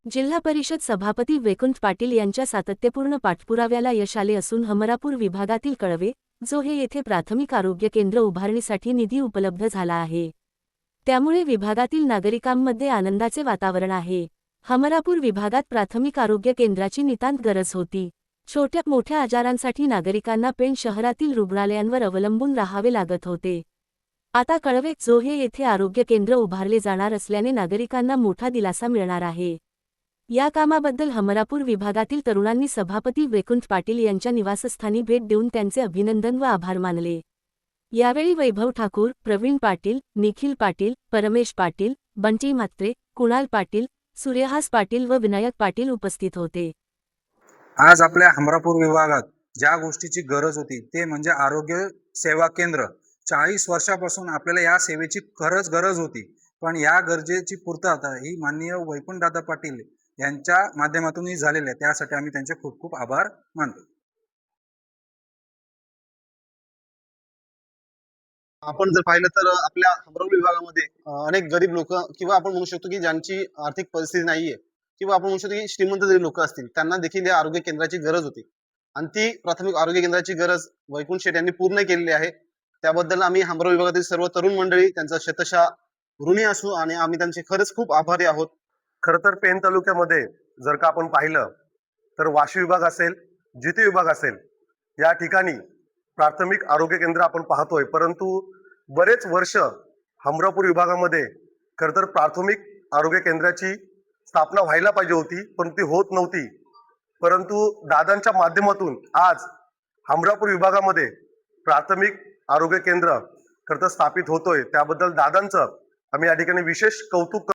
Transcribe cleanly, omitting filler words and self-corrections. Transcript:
जिल्हा परिषद सभापती वैकुंठ पाटील यांच्या सातत्यपूर्ण पाठपुराव्याला यश आले असून हमरापूर विभागातील कळवे, जोहे येथे प्राथमिक आरोग्य केंद्र उभारणीसाठी निधी उपलब्ध झाला आहे। त्यामुळे विभागातील नागरिकांमध्ये आनंदाचे वातावरण आहे। हमरापूर विभागात प्राथमिक आरोग्य केंद्राची नितांत गरज होती। छोट्या मोठ्या आजारांसाठी नागरिकांना पेण शहरातील रुग्णालयांवर अवलंबून राहावे लागत होते। आता कळवे, जोहे येथे आरोग्य केंद्र उभारले जाणार असल्याने नागरिकांना मोठा दिलासा मिळणार आहे। या कामाबद्दल हमरापूर विभागातील तरुणांनी सभापती वैकुंठ पाटील यांच्या निवासस्थानी भेट देऊन त्यांचे अभिनंदन व आभार मानले। यावेळी वैभव ठाकूर, प्रवीण पाटील, निखिल पाटील, परमेश पाटील, बंटी म्हात्रे, कुणाल पाटील, सूर्यहास पाटील व विनायक पाटील उपस्थित होते। आज आपल्या हमरापूर विभागात ज्या गोष्टीची गरज होती ते म्हणजे आरोग्य सेवा केंद्र। 40 वर्षापासून आपल्याला या सेवेची खरंच गरज होती, पण या गरजेची पूर्तता ही माननीय वैकुंठदादा पाटील यांच्या माध्यमातूनही झालेली आहे। त्यासाठी आम्ही त्यांचे खूप खूप आभार मानतो। आपण जर पाहिलं तर आपल्या हमरापूर विभागामध्ये अनेक गरीब लोक किंवा आपण म्हणू शकतो की ज्यांची आर्थिक परिस्थिती नाहीये किंवा आपण म्हणू शकतो की श्रीमंत जरी लोक असतील त्यांना देखील या आरोग्य केंद्राची गरज होती आणि ती प्राथमिक आरोग्य केंद्राची गरज वैकुंठ शेठ यांनी पूर्ण केलेली आहे। त्याबद्दल आम्ही हमरापूर विभागातील सर्व तरुण मंडळी त्यांचा शतशः ऋणी असू आणि आम्ही त्यांचे खरंच खूप आभारी आहोत। खरं तर पेण तालुक्यामध्ये जर का आपण पाहिलं तर वाशी विभाग असेल, जिती विभाग असेल, या ठिकाणी प्राथमिक आरोग्य केंद्र आपण पाहतोय, परंतु बरेच वर्ष हमरापूर विभागामध्ये खरं तर प्राथमिक आरोग्य केंद्राची स्थापना व्हायला पाहिजे होती, पण ती होत नव्हती। परंतु दादांच्या माध्यमातून आज हमरापूर विभागामध्ये प्राथमिक आरोग्य केंद्र खरं तर स्थापित होतोय। त्याबद्दल दादांचं आम्ही या ठिकाणी विशेष कौतुक